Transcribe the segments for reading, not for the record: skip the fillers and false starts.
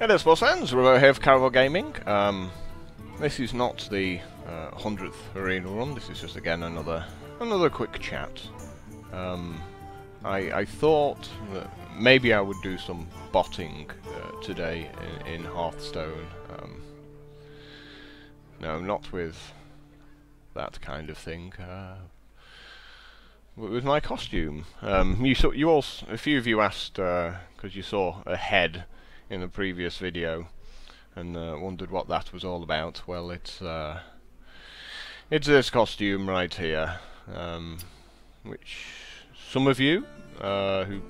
Hello sports fans, Ribbo here for Caravel Gaming. This is not the 100th arena run, this is just again another quick chat. I thought that maybe I would do some botting today in Hearthstone. No, not with that kind of thing. With my costume. A few of you asked because you saw a head in the previous video and wondered what that was all about. Well, it's this costume right here, which some of you who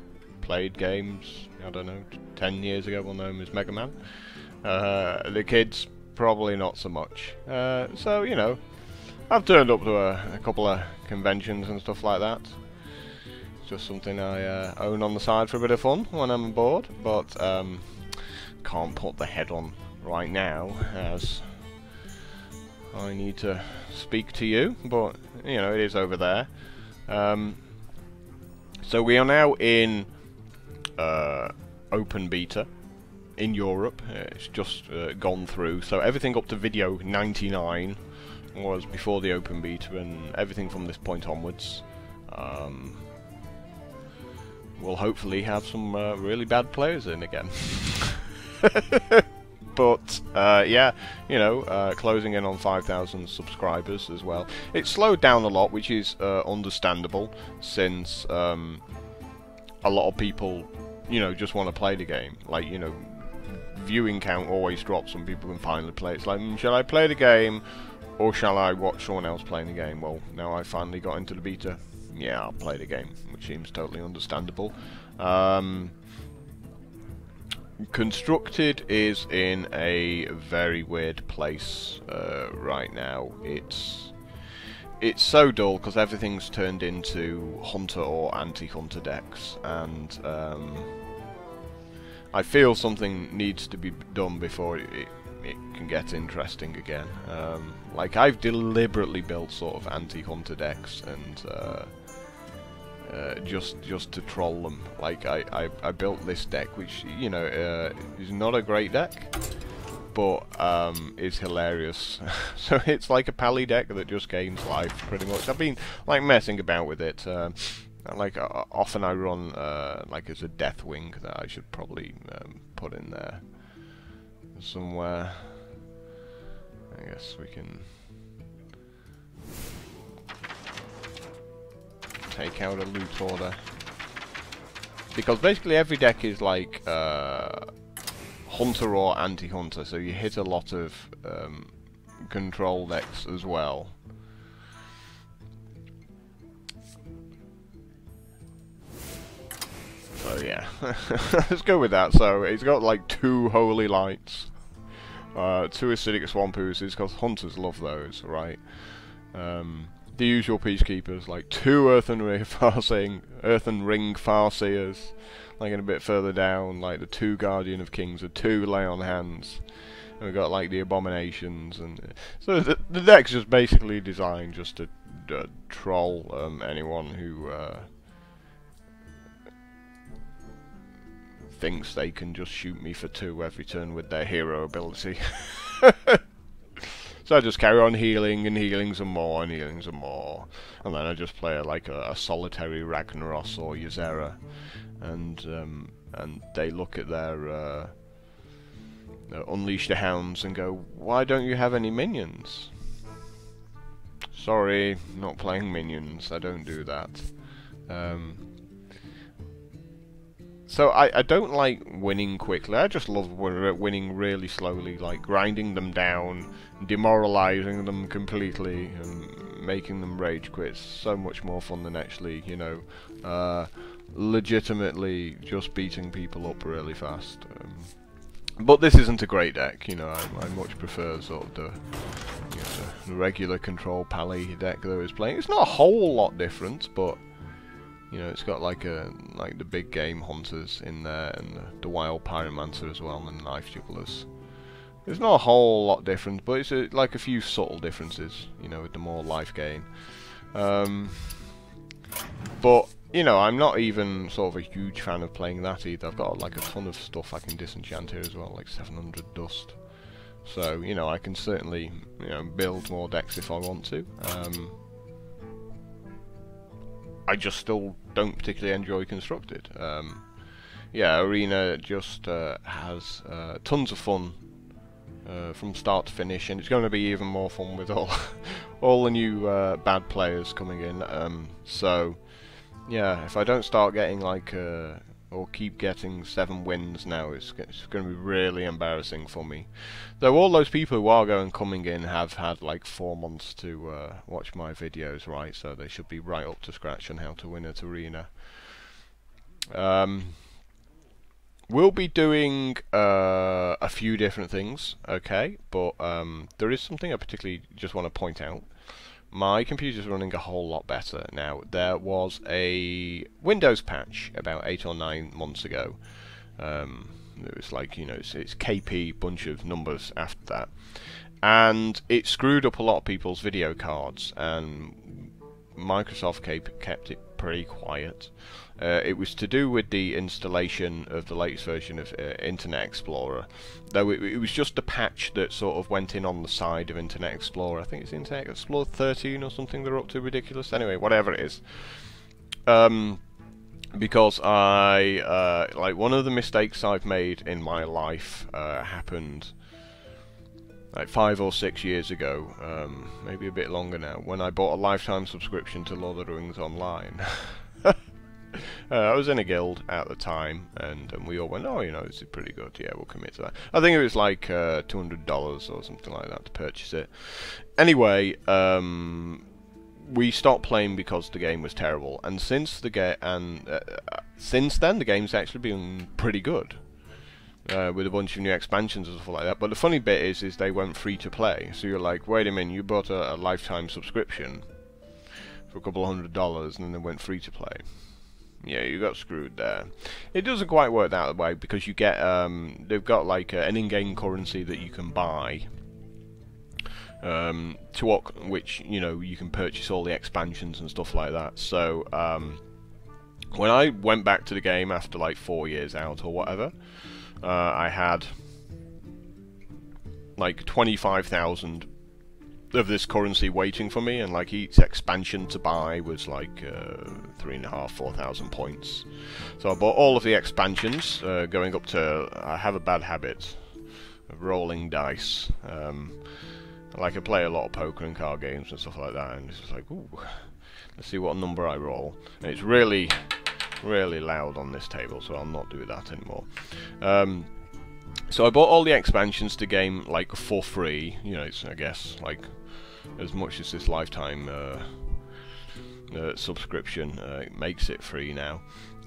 played games, I don't know, 10 years ago will know him as Mega Man. The kids probably not so much. So you know, I've turned up to a couple of conventions and stuff like that. It's just something I own on the side for a bit of fun when I'm bored, but can't put the head on right now as I need to speak to you, but you know, it is over there. So we are now in open beta in Europe. It's just gone through, so everything up to video 99 was before the open beta, and everything from this point onwards we'll hopefully have some really bad players in again. But yeah, you know, closing in on 5,000 subscribers as well. It's slowed down a lot, which is understandable, since a lot of people, you know, just want to play the game. Like, you know, viewing count always drops when people can finally play. It's like, shall I play the game or shall I watch someone else playing the game? Well, now I finally got into the beta, yeah, I'll play the game, which seems totally understandable. Constructed is in a very weird place right now. It's so dull because everything's turned into hunter or anti-hunter decks, and I feel something needs to be done before it can get interesting again. Like, I've deliberately built sort of anti-hunter decks and just to troll them. Like, I built this deck, which, you know, is not a great deck, but is hilarious. So it's like a pally deck that just gains life, pretty much. I've been like messing about with it. Like often I run like as a Deathwing that I should probably put in there somewhere. I guess we can take out a loot order, because basically every deck is like hunter or anti-hunter, so you hit a lot of control decks as well. So yeah, let's go with that. So he's got like 2 holy lights, 2 acidic swamp oozes, because hunters love those, right? The usual peacekeepers, like 2 earthen ring farseers, like in a bit further down, like the 2 guardian of kings, the 2 lay on hands, and we've got like the abominations, and so the deck's just basically designed just to troll anyone who thinks they can just shoot me for 2 every turn with their hero ability. So I just carry on healing and healing some more and healing some more, and then I just play like a solitary Ragnaros or Ysera, and they look at their Unleash the Hounds and go, "Why don't you have any minions?" Sorry, not playing minions. I don't do that. So I don't like winning quickly. I just love winning really slowly, like grinding them down, demoralizing them completely, and making them rage quit. It's so much more fun than actually, you know, legitimately just beating people up really fast. But this isn't a great deck, you know. I much prefer sort of the regular control pally deck that I was playing. It's not a whole lot different, but you know, it's got like the big game hunters in there, and the wild pyromancer as well, and the knife jugglers. There's not a whole lot different, but it's like a few subtle differences, you know, with the more life gain. But you know, I'm not even sort of a huge fan of playing that either. I've got like a ton of stuff I can disenchant here as well, like 700 dust. So, you know, I can certainly, you know, build more decks if I want to. I just still don't particularly enjoy Constructed. Yeah, Arena just has tons of fun from start to finish, and it's going to be even more fun with all the new bad players coming in. So, yeah, if I don't start getting like or keep getting 7 wins now, it's going to be really embarrassing for me. Though all those people who are coming in have had like 4 months to watch my videos, right? So they should be right up to scratch on how to win at Arena. We'll be doing a few different things, okay? But there is something I particularly just want to point out. My computer's running a whole lot better now. There was a Windows patch about 8 or 9 months ago. It was like, you know, it's KP, bunch of numbers after that. And it screwed up a lot of people's video cards, and Microsoft kept it pretty quiet. It was to do with the installation of the latest version of Internet Explorer, though it was just a patch that sort of went in on the side of Internet Explorer. I think it's Internet Explorer 13 or something they're up to, ridiculous. Anyway, whatever it is. Because I, like, one of the mistakes I've made in my life happened like 5 or 6 years ago, maybe a bit longer now, when I bought a lifetime subscription to Lord of the Rings Online. I was in a guild at the time, and we all went, oh, you know, this is pretty good, yeah, we'll commit to that. I think it was like $200 or something like that to purchase it. Anyway, we stopped playing because the game was terrible, and since then the game's actually been pretty good. With a bunch of new expansions and stuff like that. But the funny bit is they went free to play. So you're like, wait a minute, you bought a lifetime subscription for a couple of $100 and then they went free to play. Yeah, you got screwed there. It doesn't quite work that way because you get they've got like an in-game currency that you can buy, which, you know, you can purchase all the expansions and stuff like that. So when I went back to the game after like 4 years out or whatever, I had like 25,000 of this currency waiting for me, and like each expansion to buy was like 3,500-4,000 points. So I bought all of the expansions, going up to. I have a bad habit of rolling dice. Like I play a lot of poker and card games and stuff like that, and it's just like, ooh, let's see what number I roll. And it's really loud on this table, so I'll not do that anymore. So I bought all the expansions to game like for free. You know, it's, I guess, like as much as this lifetime subscription makes it free now.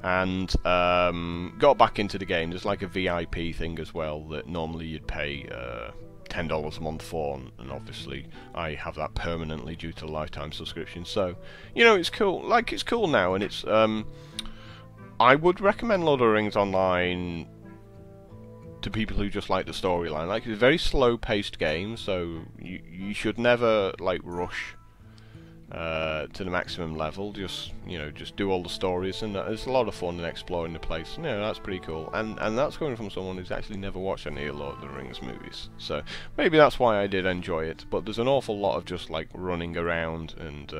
And got back into the game. There's like a VIP thing as well that normally you'd pay $10 a month for, and obviously I have that permanently due to the lifetime subscription. So, you know, it's cool. Like, it's cool now, and it's I would recommend Lord of the Rings Online to people who just like the storyline. Like, it's a very slow-paced game, so you should never like rush to the maximum level. Just, you know, just do all the stories, and it's a lot of fun in exploring the place. You know, that's pretty cool. And that's coming from someone who's actually never watched any of Lord of the Rings movies. So maybe that's why I did enjoy it. But there's an awful lot of just like running around and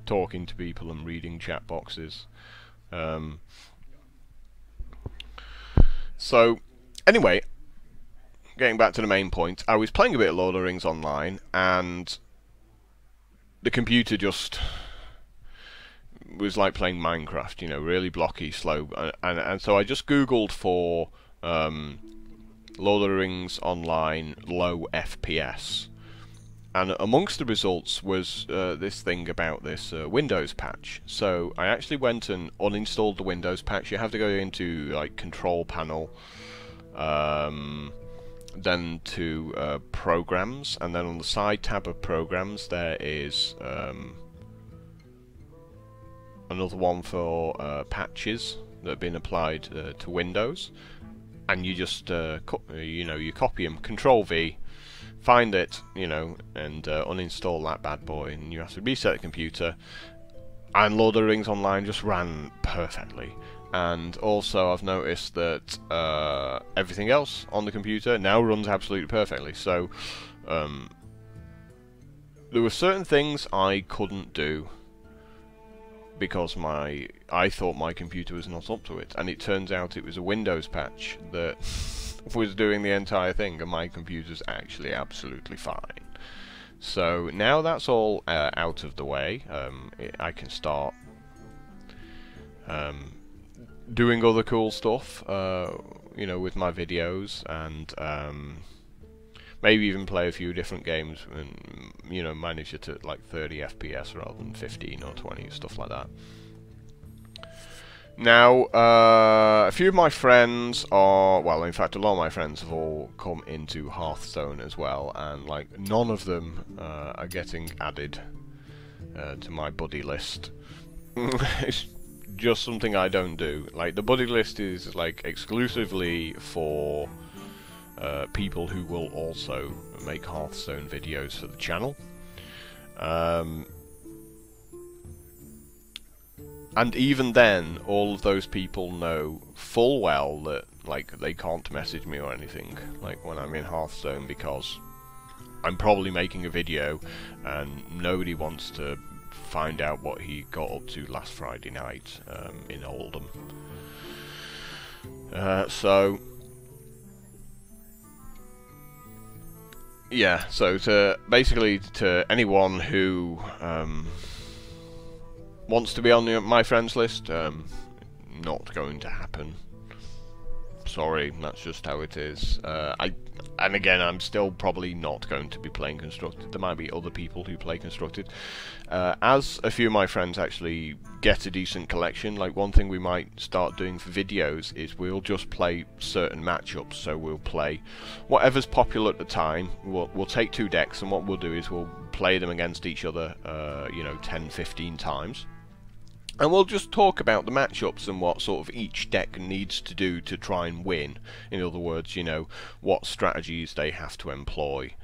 talking to people and reading chat boxes. So, anyway, getting back to the main point, I was playing a bit of Lord of the Rings Online, and the computer just was like playing Minecraft, you know, really blocky, slow, and so I just Googled for Lord of the Rings Online low FPS, and amongst the results was this thing about this Windows patch. So I actually went and uninstalled the Windows patch. You have to go into like Control Panel, then to Programs, and then on the side tab of Programs there is another one for patches that have been applied to Windows, and you just you know, you copy them, Control V, find it, you know, and uninstall that bad boy, and you have to reset the computer, and Lord of the Rings Online just ran perfectly. And also I've noticed that everything else on the computer now runs absolutely perfectly. So there were certain things I couldn't do because I thought my computer was not up to it, and it turns out it was a Windows patch that was doing the entire thing, and my computer's actually absolutely fine. So now that's all out of the way, I can start doing other cool stuff, you know, with my videos, and maybe even play a few different games and, you know, manage it at like 30 FPS rather than 15 or 20, stuff like that. Now, a few of my friends are, well, in fact, a lot of my friends have all come into Hearthstone as well, and like none of them are getting added to my buddy list. It's just something I don't do. Like, the buddy list is like exclusively for people who will also make Hearthstone videos for the channel. And even then, all of those people know full well that, like, they can't message me or anything, like, when I'm in Hearthstone, because I'm probably making a video and nobody wants to find out what he got up to last Friday night in Oldham. So yeah, so basically to anyone who wants to be on my friends list, not going to happen. Sorry, that's just how it is. And again, I'm still probably not going to be playing Constructed. There might be other people who play Constructed. As a few of my friends actually get a decent collection, like, one thing we might start doing for videos is we'll just play certain matchups. So we'll play whatever's popular at the time. We'll take 2 decks, and what we'll do is we'll play them against each other, you know, 10-15 times. And we'll just talk about the matchups and what sort of each deck needs to do to try and win. In other words, you know, what strategies they have to employ.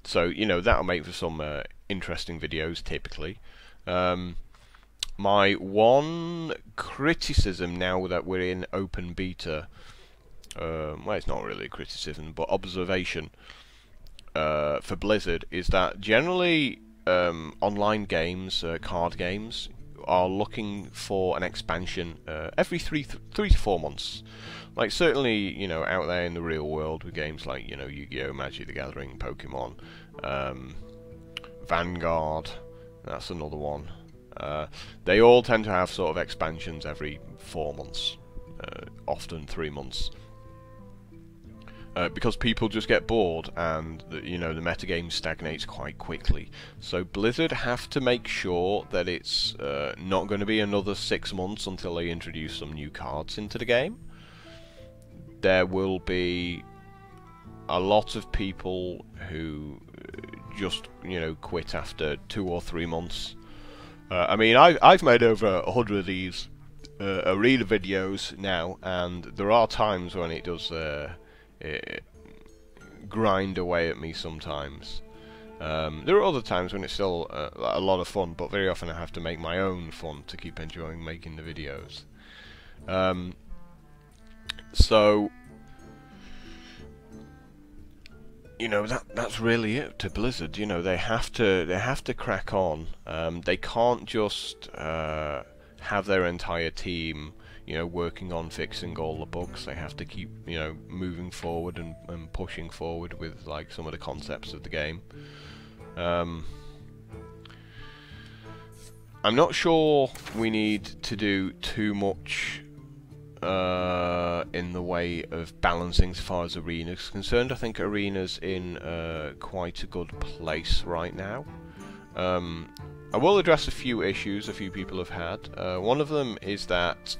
So, you know, that'll make for some interesting videos, typically. My one criticism now that we're in open beta, well, it's not really a criticism, but observation for Blizzard, is that generally online games, card games, are looking for an expansion every 3 to 4 months. Like, certainly, you know, out there in the real world with games like, you know, Yu-Gi-Oh!, Magic the Gathering, Pokemon, Vanguard, that's another one. They all tend to have sort of expansions every 4 months, often 3 months. Because people just get bored, and you know, the metagame stagnates quite quickly. So Blizzard have to make sure that it's not going to be another 6 months until they introduce some new cards into the game. There will be a lot of people who just, you know, quit after 2 or 3 months. I mean, I've made over 100 of these arena videos now, and there are times when it does grind away at me sometimes. There are other times when it's still a lot of fun, but very often I have to make my own fun to keep enjoying making the videos. So, you know, that's really it to Blizzard. You know, they have to crack on. They can't just have their entire team, you know, working on fixing all the bugs. They have to keep, you know, moving forward and pushing forward with, like, some of the concepts of the game. I'm not sure we need to do too much in the way of balancing as far as Arena's is concerned. I think Arena's in quite a good place right now. I will address a few issues a few people have had. One of them is that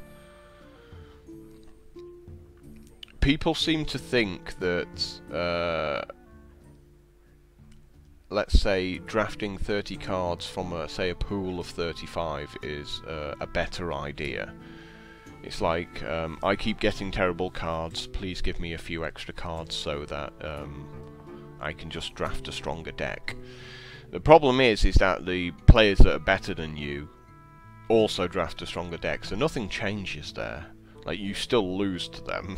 people seem to think that, let's say, drafting 30 cards from, say, a pool of 35 is a better idea. It's like, I keep getting terrible cards, please give me a few extra cards so that I can just draft a stronger deck. The problem is that the players that are better than you also draft a stronger deck, so nothing changes there. Like, you still lose to them.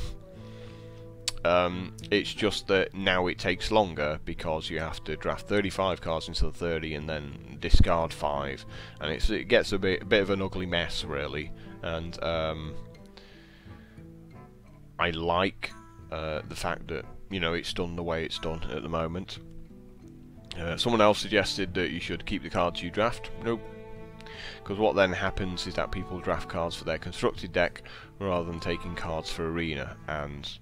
It's just that now it takes longer because you have to draft 35 cards instead of 30 and then discard 5, and it gets a bit of an ugly mess, really. And I like the fact that, you know, it's done the way it's done at the moment. Someone else suggested that you should keep the cards you draft. Nope. Because what then happens is that people draft cards for their constructed deck rather than taking cards for arena, and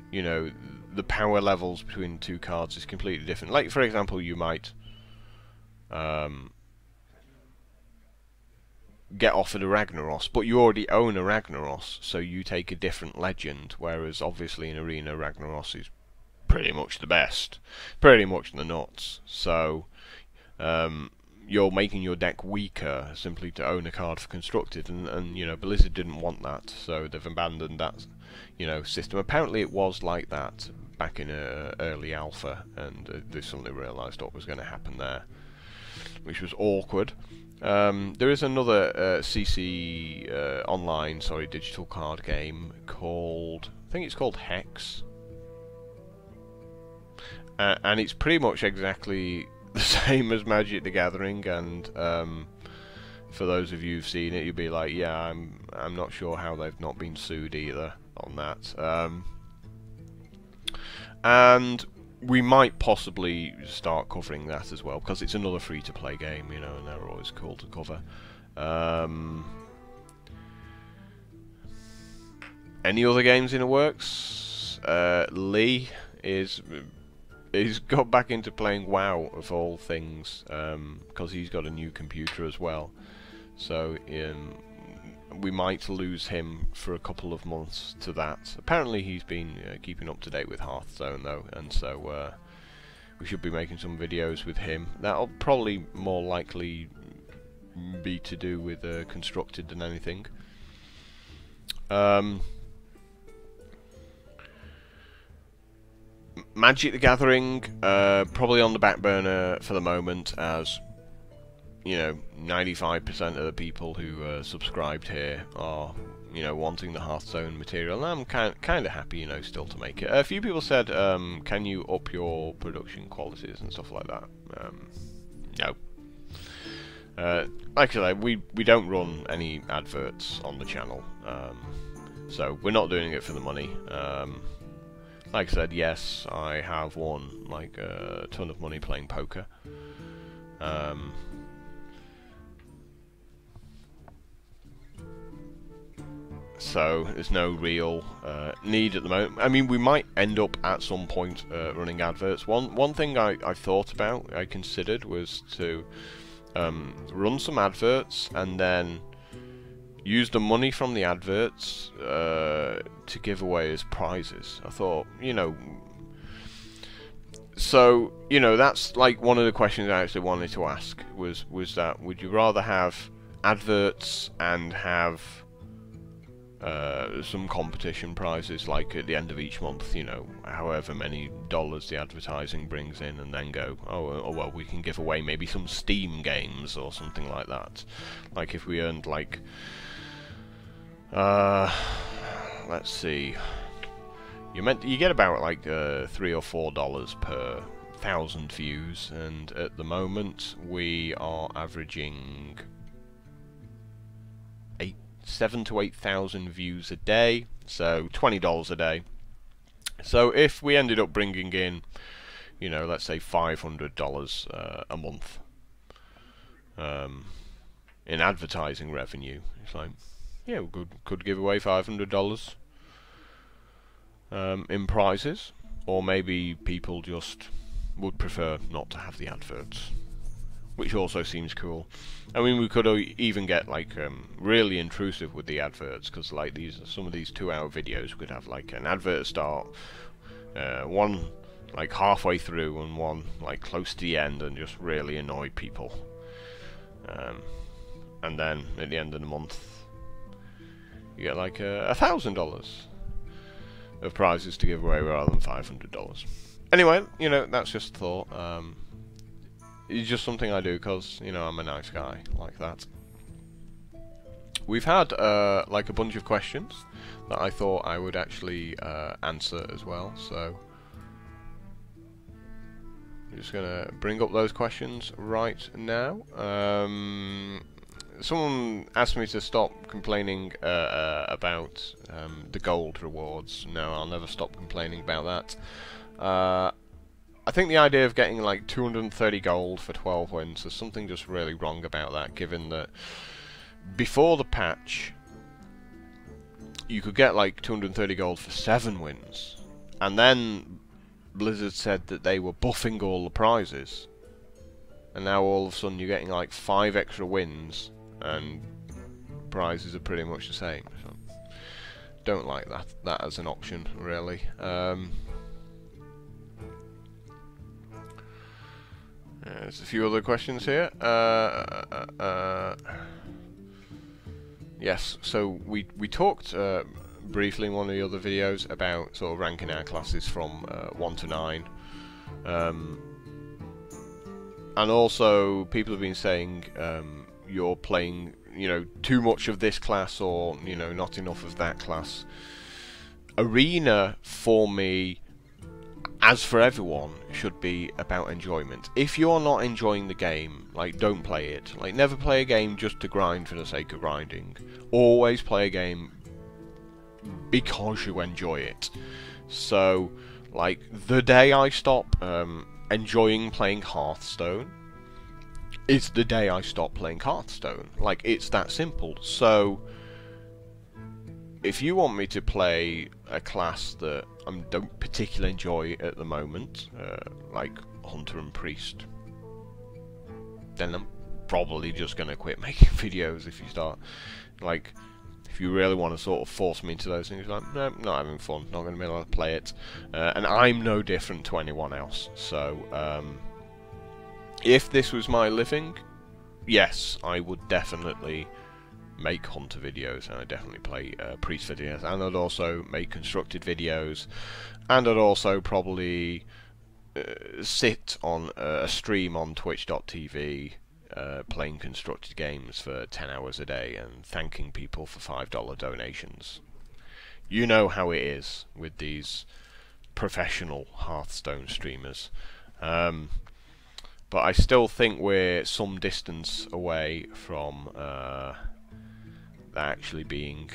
you know, the power levels between the two cards is completely different. Like, for example, you might get offered a Ragnaros, but you already own a Ragnaros, so you take a different legend, whereas obviously in arena Ragnaros is pretty much the best, pretty much the nuts. So you're making your deck weaker simply to own a card for constructed, and you know, Blizzard didn't want that, so they've abandoned that, you know, system. Apparently it was like that back in early alpha, and they suddenly realised what was going to happen there, which was awkward. There is another CC online, digital card game called, I think it's called Hex, and it's pretty much exactly the same as Magic the Gathering, and for those of you who've seen it, you'll be like, yeah, I'm not sure how they've not been sued either on that. And we might possibly start covering that as well, because it's another free-to-play game, you know, and they're always cool to cover. Any other games in the works? Lee he's got back into playing WoW, of all things, because he's got a new computer as well. So we might lose him for a couple of months to that. Apparently he's been keeping up to date with Hearthstone though, and so we should be making some videos with him. That'll probably more likely be to do with constructed than anything. Magic the Gathering, probably on the back burner for the moment, as you know, 95% of the people who subscribed here are, you know, wanting the Hearthstone material, and I'm kind of happy, you know, still to make it. A few people said, can you up your production qualities and stuff like that? No. Like I said, we don't run any adverts on the channel, so we're not doing it for the money. Like I said, yes, I have won like a ton of money playing poker. So there's no real need at the moment. I mean, we might end up at some point running adverts. One thing I thought about, I considered, was to run some adverts and then use the money from the adverts to give away as prizes. I thought, you know, so, you know, that's like one of the questions I actually wanted to ask was that, would you rather have adverts and have some competition prizes, like at the end of each month, you know, however many dollars the advertising brings in, and then go, oh well, we can give away maybe some Steam games or something like that. Like if we earned like let's see, you get about like $3 or $4 per 1,000 views, and at the moment we are averaging 7,000 to 8,000 views a day, so $20 a day. So if we ended up bringing in, you know, let's say $500 a month in advertising revenue, it's like, yeah, we could give away $500 in prizes, or maybe people just would prefer not to have the adverts, which also seems cool. I mean, we could even get like really intrusive with the adverts, because like some of these 2-hour videos could have like an advert start, one like halfway through and one like close to the end, and just really annoy people. And then at the end of the month, you get like $1,000 of prizes to give away rather than $500. Anyway, you know, that's just a thought. It's just something I do because, you know, I'm a nice guy like that. we've had like a bunch of questions that I thought I would actually answer as well, so I'm just gonna bring up those questions right now. Someone asked me to stop complaining about the gold rewards. No, I'll never stop complaining about that. I think the idea of getting like 230 gold for 12 wins, there's something just really wrong about that, given that before the patch you could get like 230 gold for 7 wins, and then Blizzard said that they were buffing all the prizes, and now all of a sudden you're getting like 5 extra wins and prizes are pretty much the same. So don't like that as an option, really. There's a few other questions here. Yes, so we talked briefly in one of the other videos about sort of ranking our classes from 1 to 9. And also people have been saying you're playing, you know, too much of this class, or, you know, not enough of that class. Arena, for me, as for everyone, should be about enjoyment. If you're not enjoying the game, like, don't play it. Like, never play a game just to grind for the sake of grinding. Always play a game because you enjoy it. So, like, the day I stop enjoying playing Hearthstone, it's the day I stop playing Hearthstone. Like, it's that simple. So, if you want me to play a class that I don't particularly enjoy at the moment, like Hunter and Priest, then I'm probably just going to quit making videos. If you start, like, if you really want to sort of force me into those things, like, no, not having fun, not going to be able to play it. And I'm no different to anyone else. So, if this was my living, yes, I would definitely make Hunter videos, and I'd definitely play Priest videos, and I'd also make constructed videos, and I'd also probably sit on a stream on twitch.tv playing constructed games for 10 hours a day and thanking people for $5 donations. You know how it is with these professional Hearthstone streamers. But I still think we're some distance away from actually being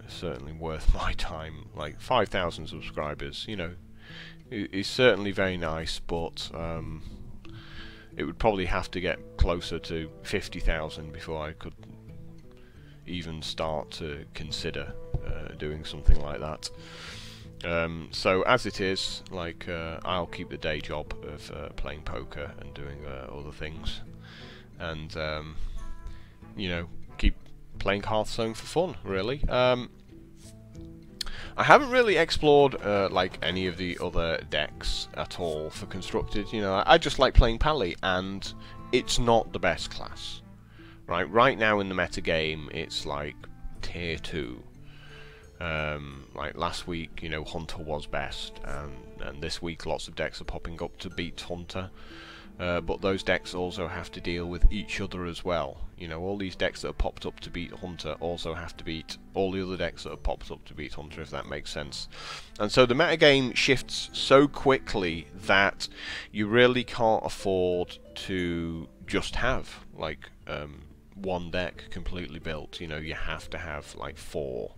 certainly worth my time. Like 5,000 subscribers, you know, is certainly very nice, but it would probably have to get closer to 50,000 before I could even start to consider doing something like that. So as it is, like, I'll keep the day job of playing poker and doing other things, and you know, keep playing Hearthstone for fun, really. I haven't really explored like any of the other decks at all for constructed. You know, I just like playing Pally, and it's not the best class. Right now in the meta game, it's like tier 2. Like last week, you know, Hunter was best, and this week lots of decks are popping up to beat Hunter. But those decks also have to deal with each other as well. You know, all these decks that have popped up to beat Hunter also have to beat all the other decks that have popped up to beat Hunter, if that makes sense. And so the metagame shifts so quickly that you really can't afford to just have, like, one deck completely built. You know, you have to have, like, 4.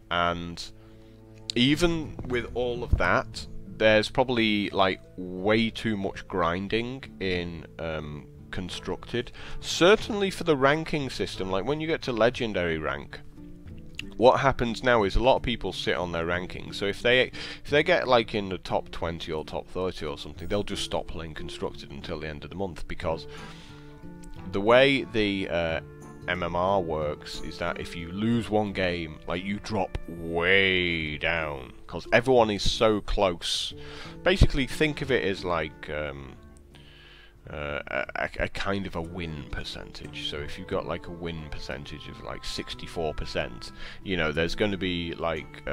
And even with all of that, there's probably like way too much grinding in constructed. Certainly for the ranking system, like when you get to legendary rank, what happens now is a lot of people sit on their rankings. So if they get like in the top 20 or top 30 or something, they'll just stop playing constructed until the end of the month, because the way the MMR works is that if you lose one game, like, you drop way down because everyone is so close. Basically, think of it as like a kind of a win percentage. So if you've got like a win percentage of like 64%, you know, there's going to be like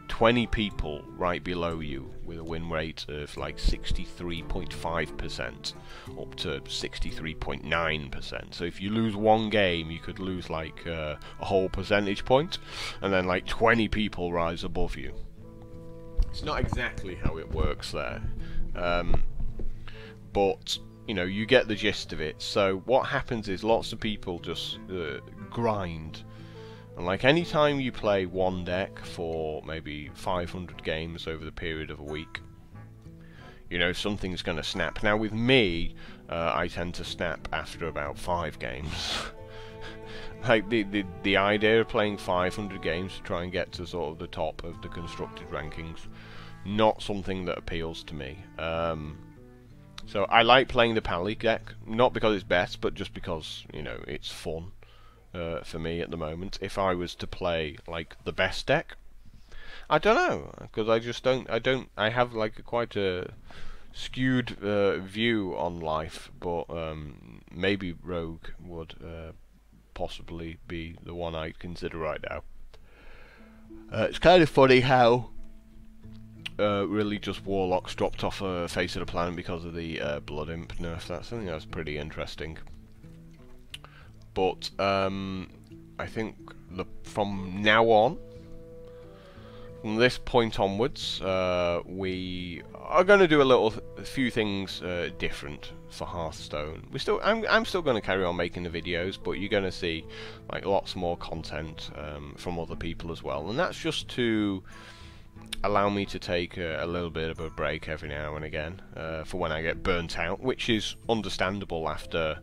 20 people right below you with a win rate of like 63.5% up to 63.9%. So if you lose one game, you could lose like a whole percentage point, and then like 20 people rise above you. It's not exactly how it works there, but you know, you get the gist of it. So what happens is lots of people just grind. And like any time you play one deck for maybe 500 games over the period of a week, you know, something's going to snap. Now with me, I tend to snap after about 5 games. Like the idea of playing 500 games to try and get to sort of the top of the constructed rankings, not something that appeals to me. So I like playing the Pally deck, not because it's best, but just because, you know, it's fun. For me at the moment. If I was to play like the best deck, I don't know, because I just don't. I have like quite a skewed view on life, but maybe Rogue would possibly be the one I'd consider right now. It's kind of funny how really just Warlocks dropped off the face of the planet because of the Blood Imp nerf. That's something that's pretty interesting. But I think from now on, from this point onwards, we are going to do a few things different for Hearthstone. I'm still going to carry on making the videos, but you're going to see like lots more content from other people as well, and that's just to allow me to take a little bit of a break every now and again for when I get burnt out, which is understandable after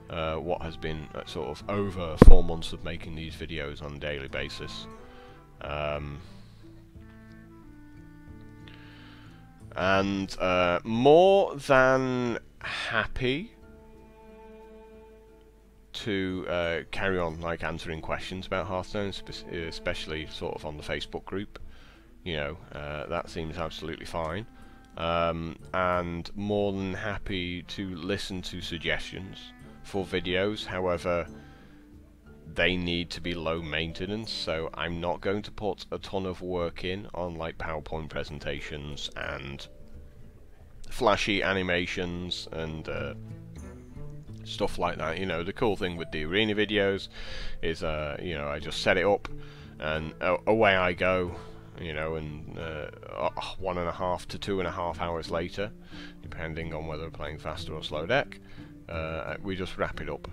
what has been sort of over 4 months of making these videos on a daily basis. And more than happy to carry on like answering questions about Hearthstone, especially sort of on the Facebook group. You know, that seems absolutely fine. And more than happy to listen to suggestions for videos. However, they need to be low maintenance, so I'm not going to put a ton of work in on like PowerPoint presentations and flashy animations and stuff like that. You know, the cool thing with the arena videos is you know, I just set it up and away I go, you know, and 1.5 to 2.5 hours later, depending on whether we're playing faster or slow deck, we just wrap it up.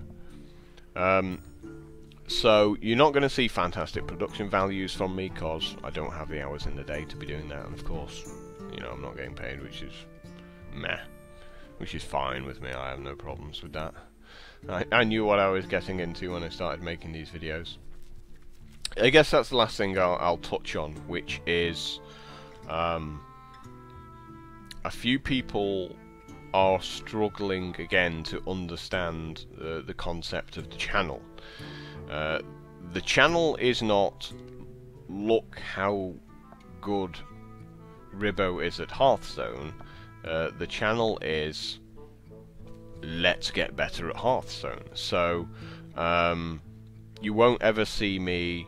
So you're not going to see fantastic production values from me because I don't have the hours in the day to be doing that, and of course, you know, I'm not getting paid, which is meh, which is fine with me. I have no problems with that. I knew what I was getting into when I started making these videos. I guess that's the last thing I'll touch on, which is a few people are struggling again to understand the concept of the channel. The channel is not, look how good Ribbo is at Hearthstone. The channel is, let's get better at Hearthstone. So you won't ever see me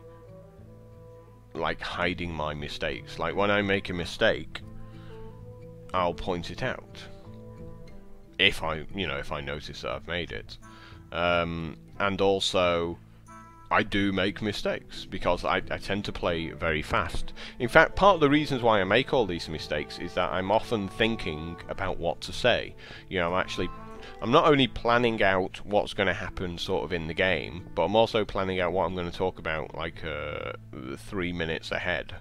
like hiding my mistakes. Like when I make a mistake, I'll point it out if I notice that I've made it. And also, I do make mistakes because I tend to play very fast. In fact, part of the reasons why I make all these mistakes is that I'm often thinking about what to say. You know, I'm not only planning out what's going to happen sort of in the game, but I'm also planning out what I'm going to talk about like 3 minutes ahead.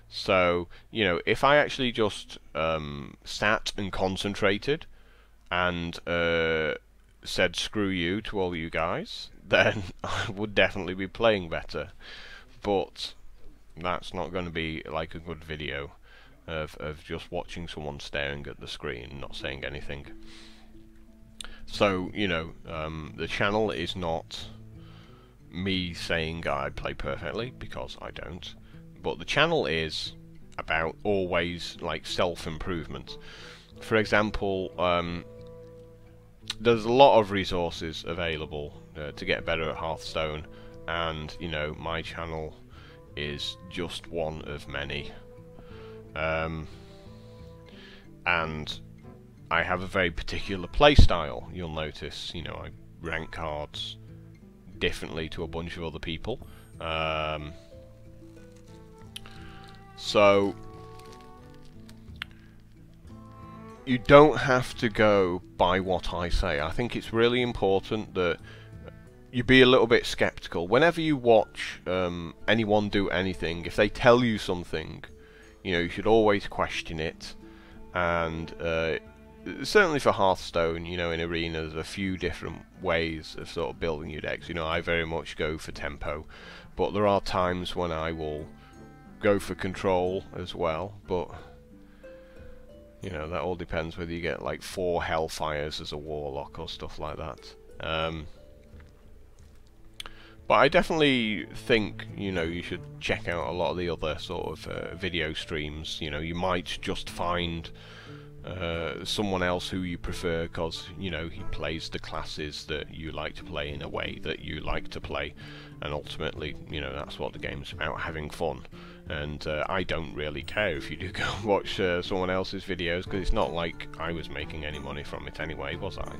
So, you know, if I actually just sat and concentrated and said screw you to all you guys, then I would definitely be playing better. But that's not going to be like a good video of just watching someone staring at the screen and not saying anything. So, you know, the channel is not me saying I play perfectly, because I don't. But the channel is about always like self-improvement. For example, there's a lot of resources available to get better at Hearthstone, and you know, my channel is just one of many. And I have a very particular play style. You'll notice, you know, I rank cards differently to a bunch of other people. So you don't have to go by what I say. I think it's really important that you be a little bit skeptical. Whenever you watch anyone do anything, if they tell you something, you know, you should always question it. And certainly for Hearthstone, you know, in Arena, there's a few different ways of sort of building your decks. You know, I very much go for tempo, but there are times when I will go for control as well. But you know, that all depends whether you get like 4 Hellfires as a Warlock or stuff like that. But I definitely think, you know, you should check out a lot of the other sort of video streams. You know, you might just find someone else who you prefer because, you know, he plays the classes that you like to play in a way that you like to play, and ultimately, you know, that's what the game's about, having fun. And I don't really care if you do go and watch someone else's videos, because it's not like I was making any money from it anyway, was I?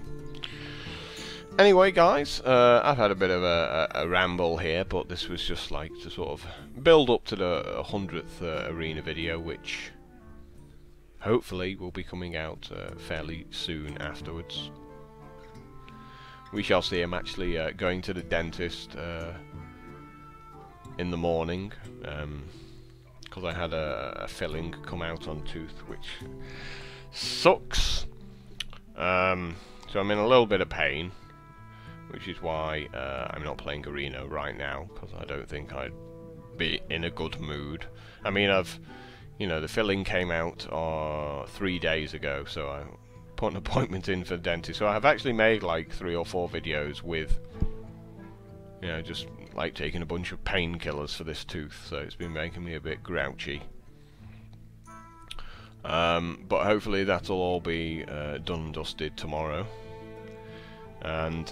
Anyway, guys, I've had a bit of a ramble here, but this was just like to sort of build up to the 100th Arena video, which hopefully will be coming out fairly soon afterwards. We shall see. I'm actually going to the dentist in the morning, because I had a filling come out on tooth, which sucks. So I'm in a little bit of pain, which is why I'm not playing Arena right now, because I don't think I'd be in a good mood. I mean, you know, the filling came out 3 days ago, so I put an appointment in for the dentist. So I've actually made like 3 or 4 videos with, you know, just like taking a bunch of painkillers for this tooth, so it's been making me a bit grouchy. But hopefully that'll all be done and dusted tomorrow. And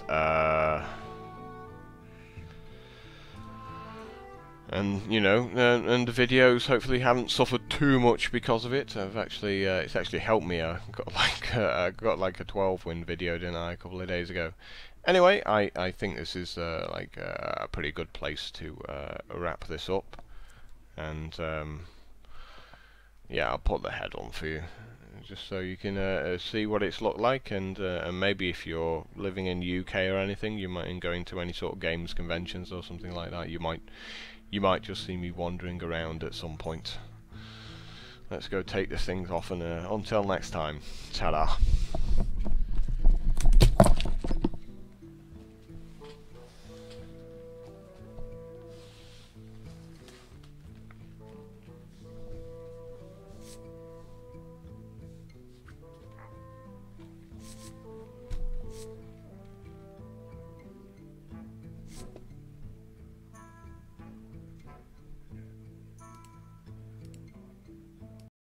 you know, and the videos hopefully haven't suffered too much because of it. I've actually it's actually helped me. I got like a 12-win video, didn't I, a couple of days ago. Anyway, I think this is like a pretty good place to wrap this up. And yeah, I'll put the head on for you, just so you can see what it's looked like, and maybe if you're living in the UK or anything, you might, in going to any sort of games conventions or something like that, you might just see me wandering around at some point. Let's go take this thing off, and until next time, ta-da.